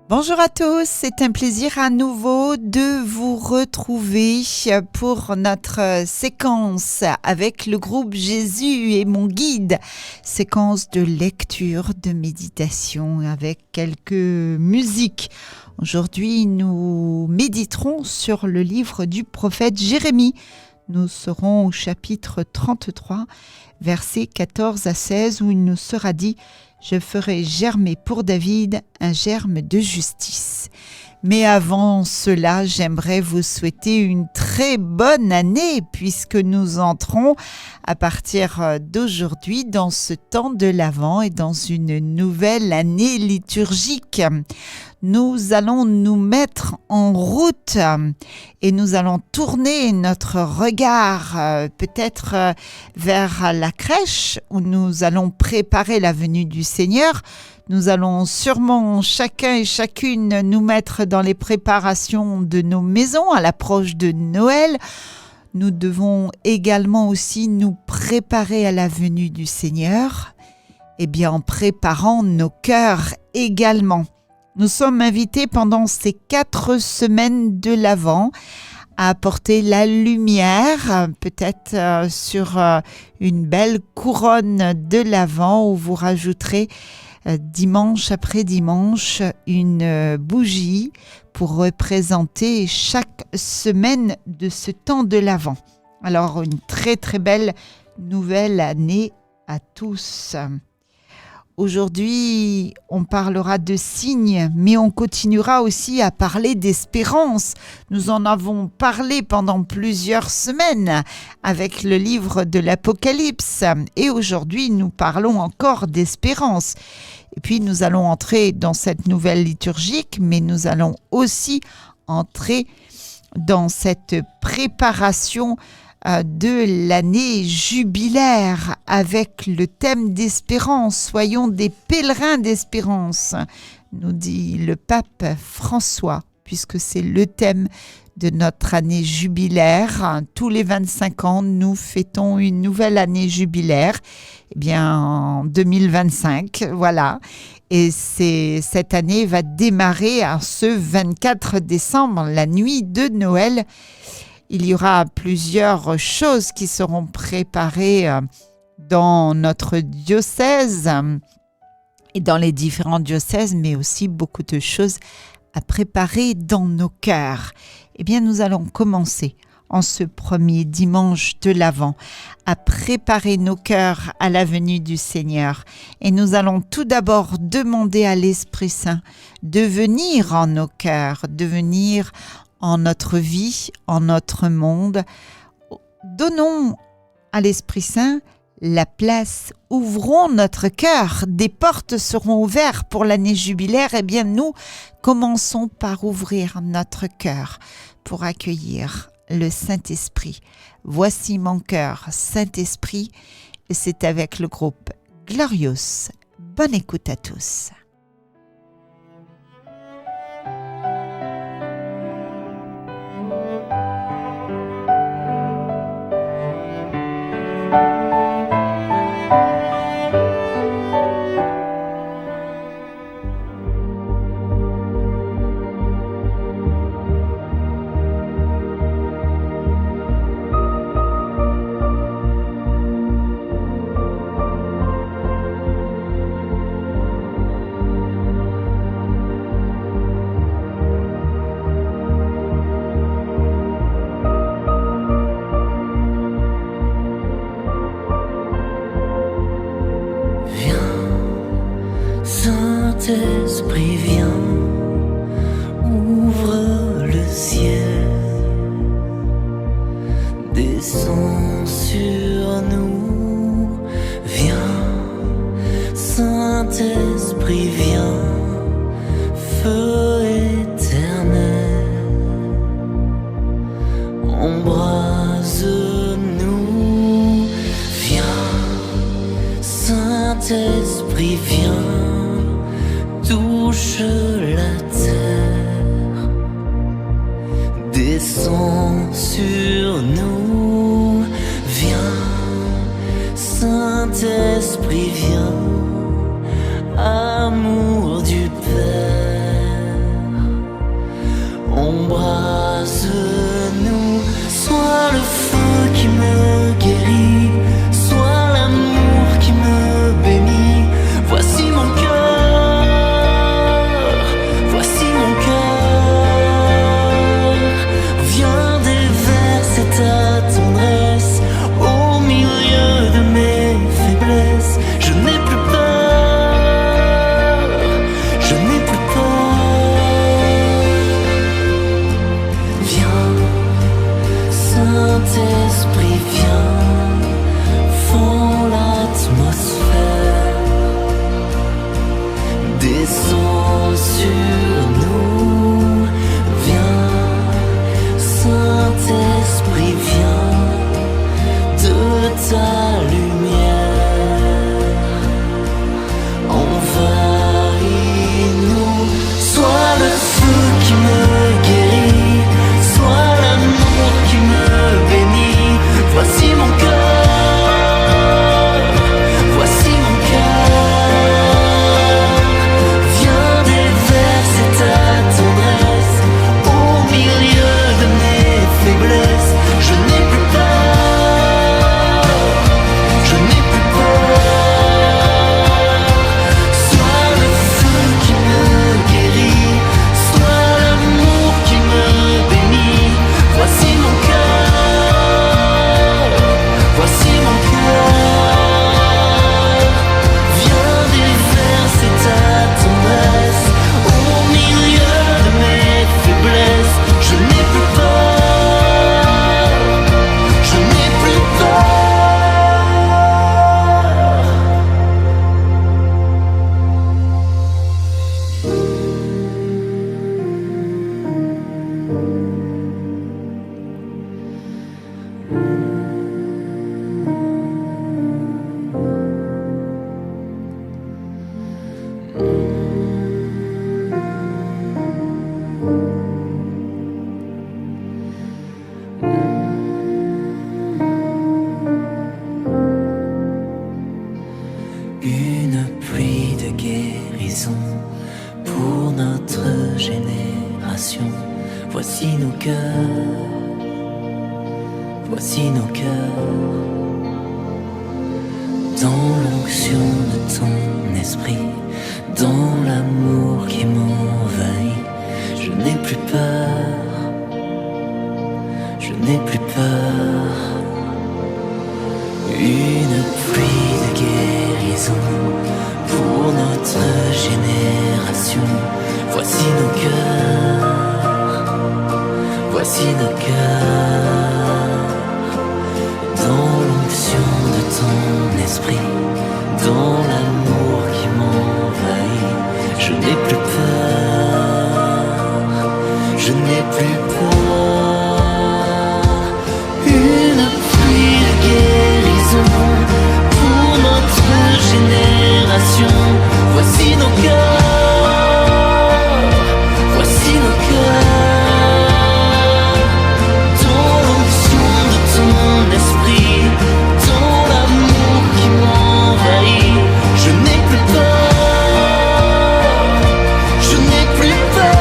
Bonjour à tous, c'est un plaisir à nouveau de vous retrouver pour notre séquence avec le groupe Jésus est mon guide, séquence de lecture, de méditation avec quelques musiques. Aujourd'hui, nous méditerons sur le livre du prophète Jérémie. Nous serons au chapitre 33, versets 14 à 16 où il nous sera dit « Je ferai germer pour David un germe de justice ». Mais avant cela, j'aimerais vous souhaiter une très bonne année puisque nous entrons à partir d'aujourd'hui dans ce temps de l'Avent et dans une nouvelle année liturgique. Nous allons nous mettre en route et nous allons tourner notre regard peut-être vers la crèche où nous allons préparer la venue du Seigneur. Nous allons sûrement chacun et chacune nous mettre dans les préparations de nos maisons à l'approche de Noël. Nous devons également aussi nous préparer à la venue du Seigneur, et bien en préparant nos cœurs également. Nous sommes invités pendant ces 4 semaines de l'Avent à apporter la lumière, peut-être sur une belle couronne de l'Avent où vous rajouterez dimanche après dimanche une bougie pour représenter chaque semaine de ce temps de l'Avent. Alors une très très belle nouvelle année à tous. Aujourd'hui, on parlera de signes, mais on continuera aussi à parler d'espérance. Nous en avons parlé pendant plusieurs semaines avec le livre de l'Apocalypse. Et aujourd'hui, nous parlons encore d'espérance. Et puis, nous allons entrer dans cette nouvelle liturgique, mais nous allons aussi entrer dans cette préparation de l'année jubilaire avec le thème d'espérance. Soyons des pèlerins d'espérance, nous dit le pape François, puisque c'est le thème de notre année jubilaire. Tous les 25 ans, nous fêtons une nouvelle année jubilaire, eh bien en 2025, voilà. Et cette année va démarrer ce 24 décembre, la nuit de Noël. Il y aura plusieurs choses qui seront préparées dans notre diocèse et dans les différents diocèses, mais aussi beaucoup de choses à préparer dans nos cœurs. Eh bien, nous allons commencer en ce premier dimanche de l'Avent à préparer nos cœurs à la venue du Seigneur. Et nous allons tout d'abord demander à l'Esprit Saint de venir en nos cœurs, de venir en notre vie, en notre monde. Donnons à l'Esprit Saint la place, ouvrons notre cœur, des portes seront ouvertes pour l'année jubilaire. Eh bien, nous commençons par ouvrir notre cœur pour accueillir le Saint-Esprit. Voici mon cœur, Saint-Esprit, et c'est avec le groupe Glorious. Bonne écoute à tous. Saint-Esprit, viens, ouvre le ciel, descends sur nous, viens, Saint-Esprit, viens, feu éternel, embrase-nous, viens, Saint-Esprit, viens, touche descends sur nous, viens, Saint-Esprit, viens, amour du Père, embrasse-nous, sois le feu qui me guérit, sois l'amour qui me bénit, voici mon cœur, voici mon cœur, viens déverser ta tendresse au milieu de mes faiblesses, je n'ai plus peur, je n'ai plus peur, viens, Saint-Esprit, viens, fends l'atmosphère, descends sur nous, viens, Saint-Esprit, viens, de ta lumière, envahis-nous, sois le feu qui me guérit, sois l'amour qui me bénit, voici mon cœur, voici mon cœur, viens déverser ta tendresse au milieu de mes faiblesses, je n'ai plus peur, je n'ai plus peur, sois le feu qui me guérit, sois l'amour qui me bénit, voici mon cœur, voici mon cœur, viens déverser ta tendresse au milieu de mes faiblesses, je n'ai plus peur, je n'ai plus peur. Une pluie de guérison pour notre génération. Voici nos cœurs, voici nos cœurs. Dans l'onction de ton esprit, dans l'amour qui m'envahit, je n'ai plus peur, je n'ai plus peur. Une pluie de guérison pour notre génération. Voici nos cœurs, voici nos cœurs. Dans l'onction de ton esprit, dans l'amour qui m'envahit, je n'ai plus peur, je n'ai plus peur. Une pluie de guérison pour notre génération. Voici nos cœurs, voici nos cœurs. Dans l'onction de ton esprit, dans l'amour qui m'envahit, je n'ai plus peur, je n'ai plus peur.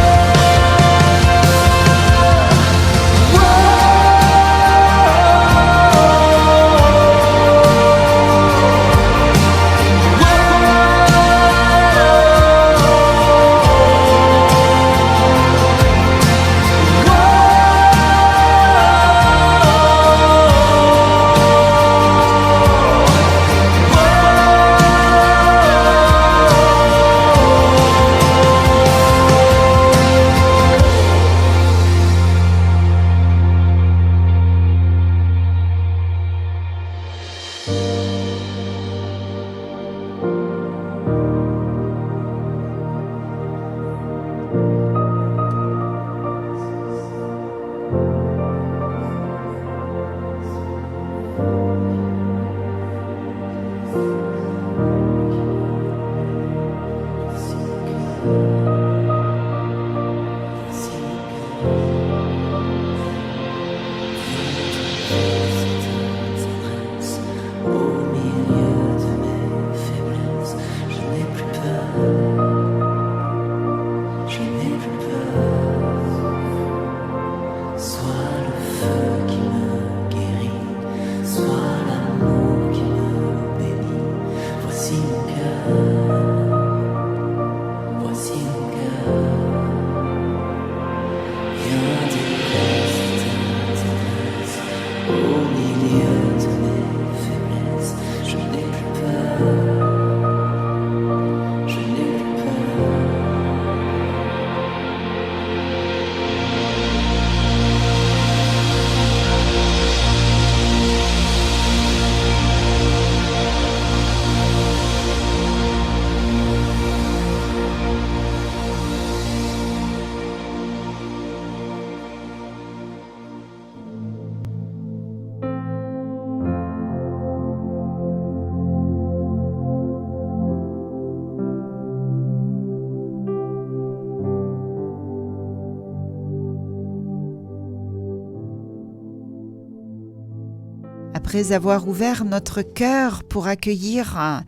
Après avoir ouvert notre cœur pour accueillir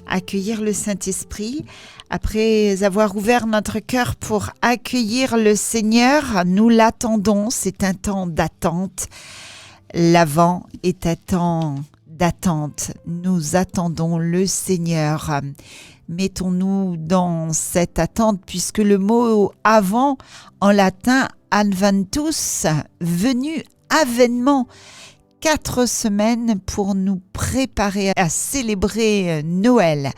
le Saint-Esprit, après avoir ouvert notre cœur pour accueillir le Seigneur, nous l'attendons, c'est un temps d'attente. L'Avent est un temps d'attente. Nous attendons le Seigneur. Mettons-nous dans cette attente puisque le mot « avant » en latin « adventus » venu avènement. 4 semaines pour nous préparer à célébrer Noël.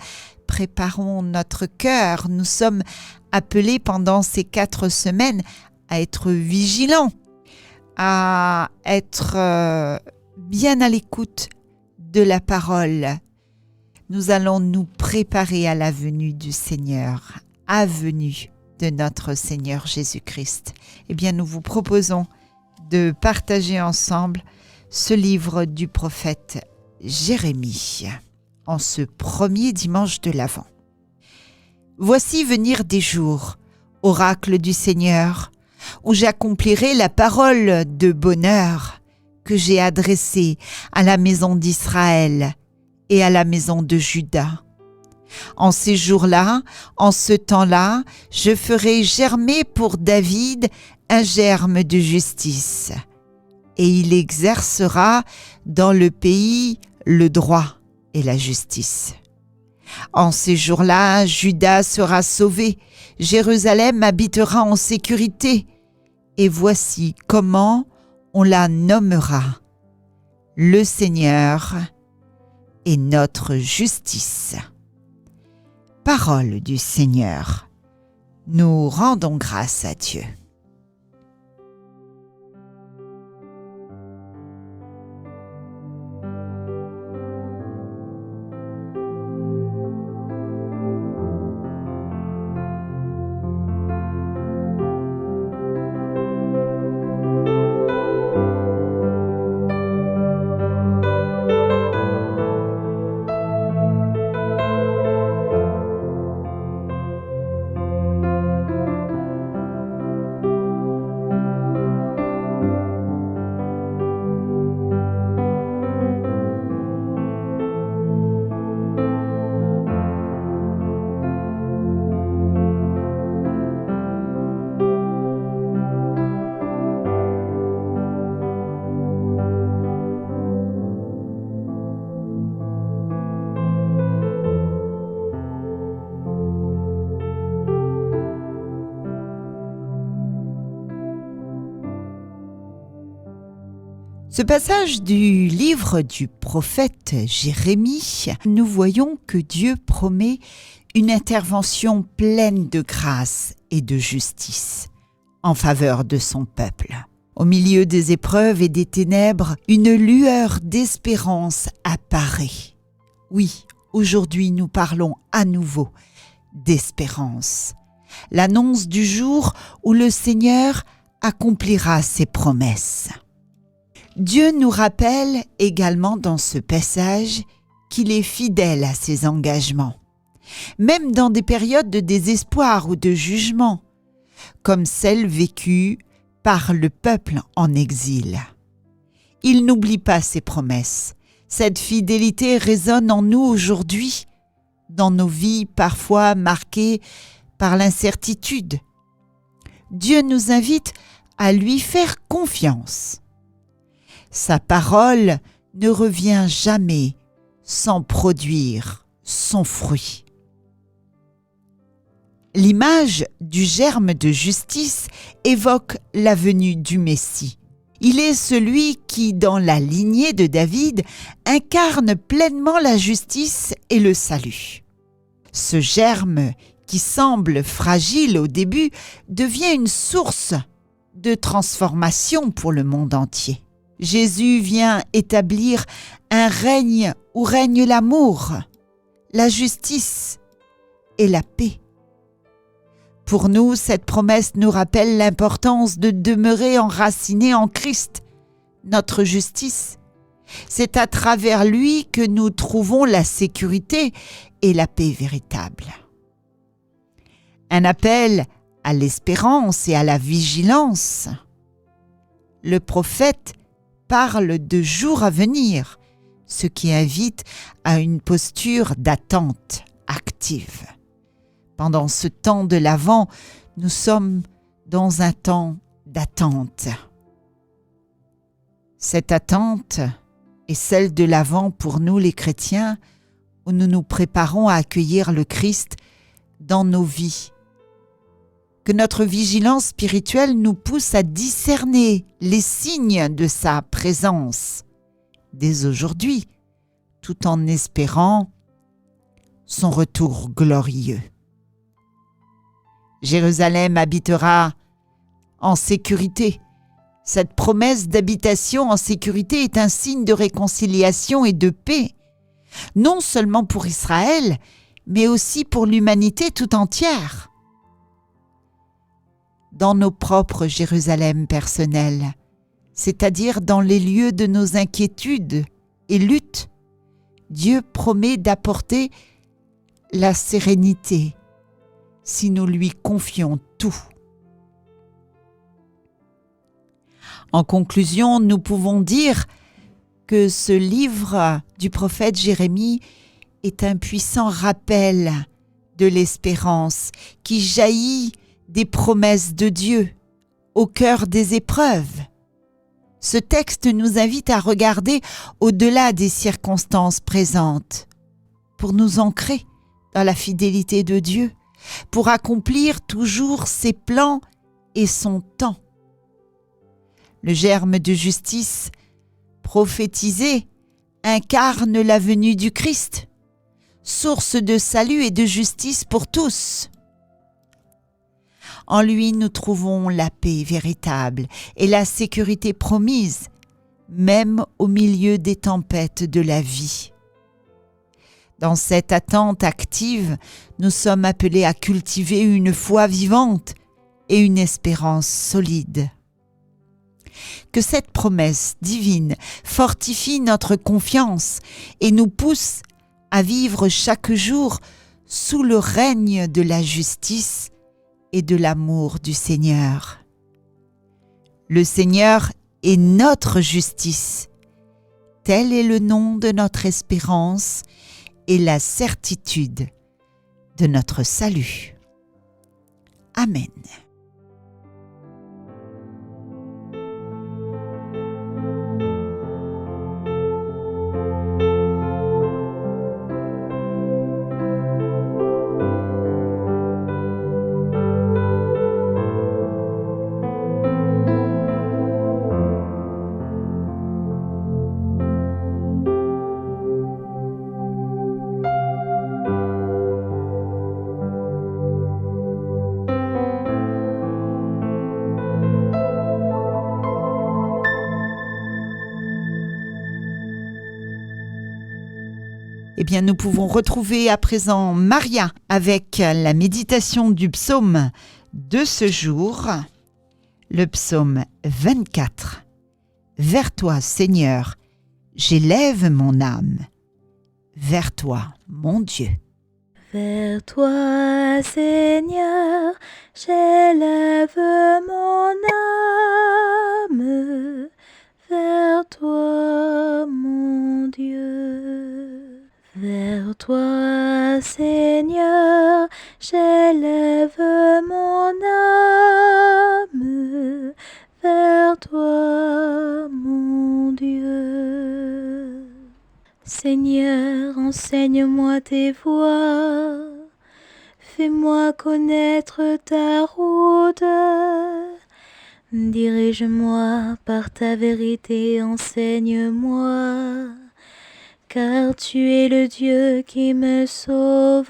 Préparons notre cœur. Nous sommes appelés pendant ces 4 semaines à être vigilants, à être bien à l'écoute de la parole. Nous allons nous préparer à la venue du Seigneur, à la venue de notre Seigneur Jésus-Christ. Eh bien, nous vous proposons de partager ensemble ce livre du prophète Jérémie en ce premier dimanche de l'Avent. Voici venir des jours, oracle du Seigneur, où j'accomplirai la parole de bonheur que j'ai adressée à la maison d'Israël et à la maison de Juda. En ces jours-là, en ce temps-là, je ferai germer pour David un germe de justice, et il exercera dans le pays le droit et la justice. En ces jours-là, Juda sera sauvé, Jérusalem habitera en sécurité, et voici comment on la nommera. Le Seigneur est notre justice. Parole du Seigneur. Nous rendons grâce à Dieu. Ce passage du livre du prophète Jérémie, nous voyons que Dieu promet une intervention pleine de grâce et de justice en faveur de son peuple. Au milieu des épreuves et des ténèbres, une lueur d'espérance apparaît. Oui, aujourd'hui nous parlons à nouveau d'espérance. L'annonce du jour où le Seigneur accomplira ses promesses. Dieu nous rappelle également dans ce passage qu'il est fidèle à ses engagements, même dans des périodes de désespoir ou de jugement, comme celle vécue par le peuple en exil. Il n'oublie pas ses promesses. Cette fidélité résonne en nous aujourd'hui, dans nos vies parfois marquées par l'incertitude. Dieu nous invite à lui faire confiance. Sa parole ne revient jamais sans produire son fruit. L'image du germe de justice évoque la venue du Messie. Il est celui qui, dans la lignée de David, incarne pleinement la justice et le salut. Ce germe, qui semble fragile au début, devient une source de transformation pour le monde entier. Jésus vient établir un règne où règne l'amour, la justice et la paix. Pour nous, cette promesse nous rappelle l'importance de demeurer enracinés en Christ, notre justice. C'est à travers lui que nous trouvons la sécurité et la paix véritable. Un appel à l'espérance et à la vigilance. Le prophète parle de jours à venir, ce qui invite à une posture d'attente active. Pendant ce temps de l'Avent, nous sommes dans un temps d'attente. Cette attente est celle de l'Avent pour nous les chrétiens, où nous nous préparons à accueillir le Christ dans nos vies. Que notre vigilance spirituelle nous pousse à discerner les signes de sa présence dès aujourd'hui, tout en espérant son retour glorieux. Jérusalem habitera en sécurité. Cette promesse d'habitation en sécurité est un signe de réconciliation et de paix, non seulement pour Israël, mais aussi pour l'humanité tout entière. Dans nos propres Jérusalem personnels, c'est-à-dire dans les lieux de nos inquiétudes et luttes, Dieu promet d'apporter la sérénité si nous lui confions tout. En conclusion, nous pouvons dire que ce livre du prophète Jérémie est un puissant rappel de l'espérance qui jaillit des promesses de Dieu au cœur des épreuves. Ce texte nous invite à regarder au-delà des circonstances présentes pour nous ancrer dans la fidélité de Dieu, pour accomplir toujours ses plans et son temps. Le germe de justice prophétisé incarne la venue du Christ, source de salut et de justice pour tous. En lui, nous trouvons la paix véritable et la sécurité promise, même au milieu des tempêtes de la vie. Dans cette attente active, nous sommes appelés à cultiver une foi vivante et une espérance solide. Que cette promesse divine fortifie notre confiance et nous pousse à vivre chaque jour sous le règne de la justice et de l'amour du Seigneur. Le Seigneur est notre justice. Tel est le nom de notre espérance et la certitude de notre salut. Amen. Eh bien, nous pouvons retrouver à présent Maria avec la méditation du psaume de ce jour, le psaume 24. Vers toi, Seigneur, j'élève mon âme. Vers toi, mon Dieu. Vers toi, Seigneur, j'élève mon âme. Vers toi, mon Dieu. Vers toi, Seigneur, j'élève mon âme. Vers toi, mon Dieu. Seigneur, enseigne-moi tes voies. Fais-moi connaître ta route. Dirige-moi par ta vérité, enseigne-moi. Car tu es le Dieu qui me sauve.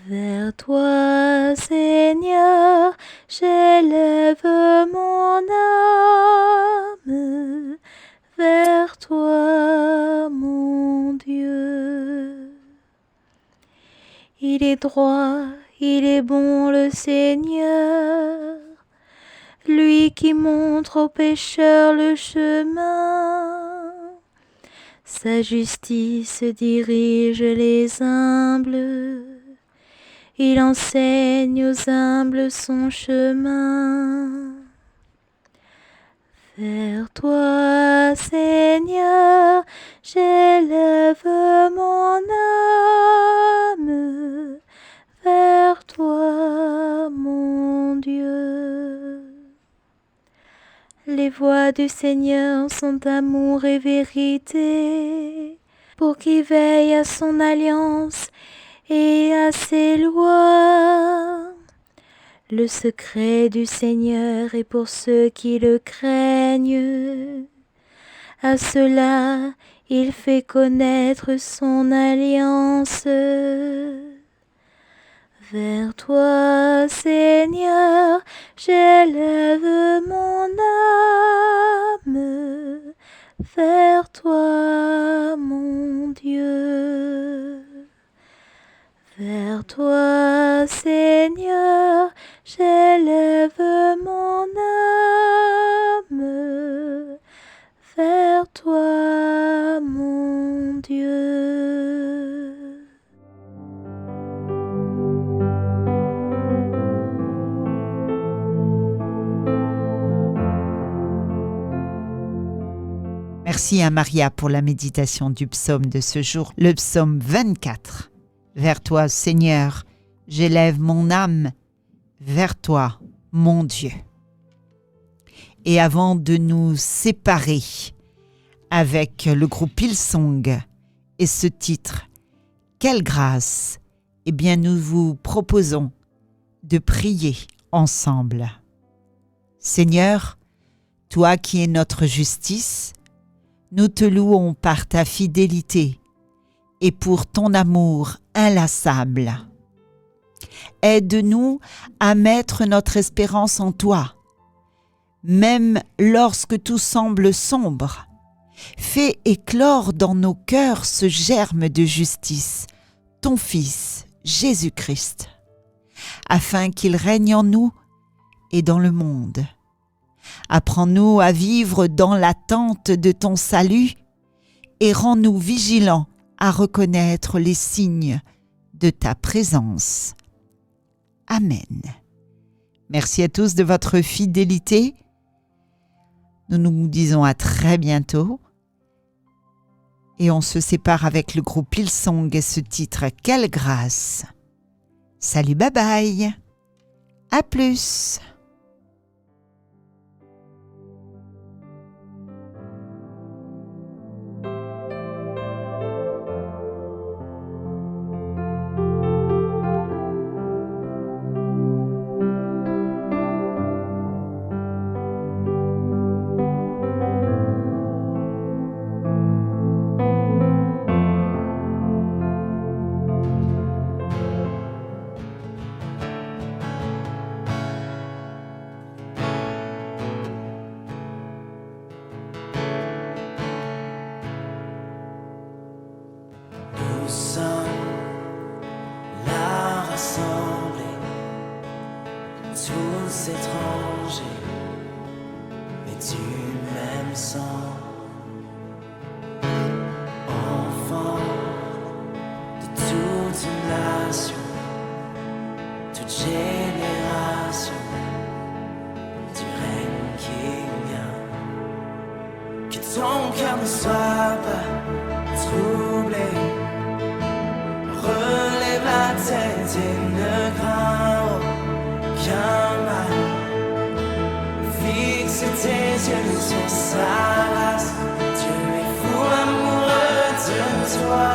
Vers toi, Seigneur, j'élève mon âme. Vers toi, mon Dieu. Il est droit, il est bon le Seigneur, lui qui montre aux pécheurs le chemin. Sa justice dirige les humbles, il enseigne aux humbles son chemin. Vers toi, Seigneur, j'élève mon âme. Vers toi, mon Dieu. Les voies du Seigneur sont amour et vérité, pour qui veille à son alliance et à ses lois. Le secret du Seigneur est pour ceux qui le craignent. À ceux-là, il fait connaître son alliance. Vers toi, Seigneur, j'élève mon âme. Vers toi, mon Dieu. Vers toi, Seigneur, j'élève mon âme. Vers toi, mon Dieu. Merci à Maria pour la méditation du psaume de ce jour, le psaume 24. Vers toi, Seigneur, j'élève mon âme, vers toi, mon Dieu. Et avant de nous séparer avec le groupe Hillsong et ce titre, quelle grâce, eh bien nous vous proposons de prier ensemble. Seigneur, toi qui es notre justice, nous te louons par ta fidélité et pour ton amour inlassable. Aide-nous à mettre notre espérance en toi, même lorsque tout semble sombre. Fais éclore dans nos cœurs ce germe de justice, ton Fils, Jésus-Christ, afin qu'il règne en nous et dans le monde. Apprends-nous à vivre dans l'attente de ton salut et rends-nous vigilants à reconnaître les signes de ta présence. Amen. Merci à tous de votre fidélité. Nous nous disons à très bientôt. Et on se sépare avec le groupe Hillsong et ce titre « Quelle grâce !» Salut, bye bye. À plus. Nous sommes là rassemblés, tous étrangers, mais du même sang. Enfants de toute nation, toute génération, du règne qui vient. Que ton cœur ne soit pas troublé. Relève la tête et ne crains aucun mal. Fixe tes yeux sur sa race. Dieu est fou amoureux de toi.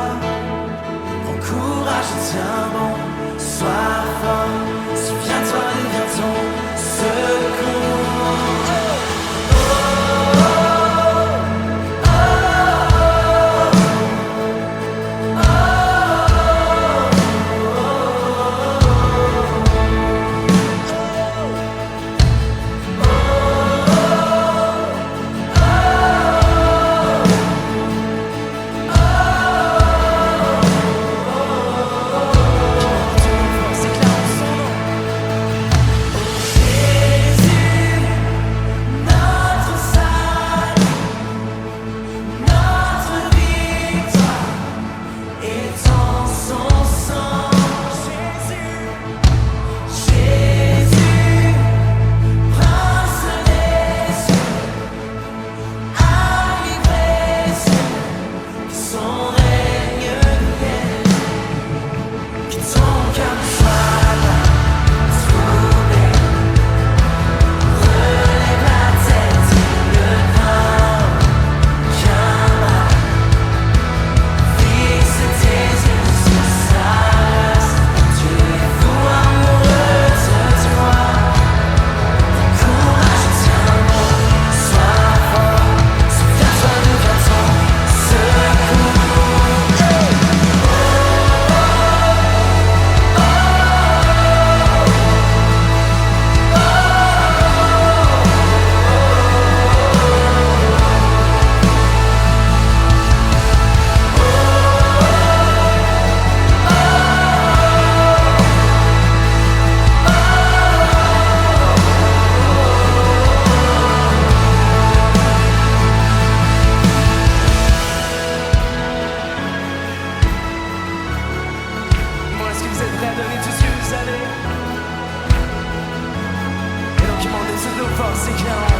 Prends courage, tiens bon, sois fort. Souviens-toi, il vient ton secours. C'est clair, ensemble. conséquences.